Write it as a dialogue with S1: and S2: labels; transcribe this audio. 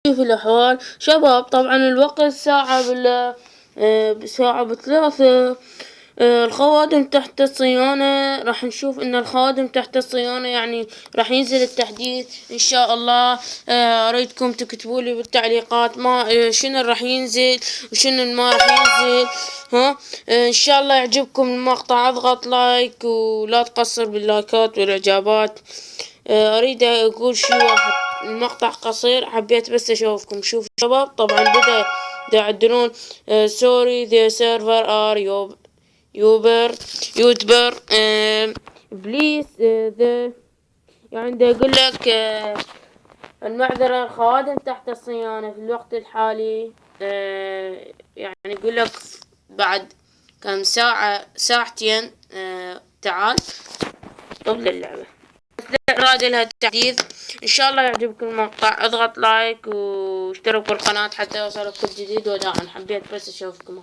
S1: كيف الأحوال شباب؟ طبعا الوقت ساعة بثلاثة. الخوادم تحت الصيانة. راح نشوف ان الخوادم تحت الصيانة، يعني راح ينزل التحديث ان شاء الله. اريدكم تكتبولي بالتعليقات ما شنو راح ينزل وشنو ما راح ينزل. ها ان شاء الله يعجبكم المقطع. اضغط لايك ولا تقصر باللايكات والاعجابات. اريد اقول شي واحد، المقطع قصير حبيت بس اشوفكم. شوف شباب، طبعا بدأ يعدلون. sorry the server are يوتبر بليز ذا، يعني دا اقول لك المعذرة، الخوادم تحت الصيانة في الوقت الحالي. يعني يقول لك بعد كم ساعة ساعتين تعال قبل اللعبة راد لها التحديث. ان شاء الله يعجبكم المقطع. اضغط لايك واشترك بالقناة حتى يوصلك كل جديد. وداعا حبيت بس اشوفكم.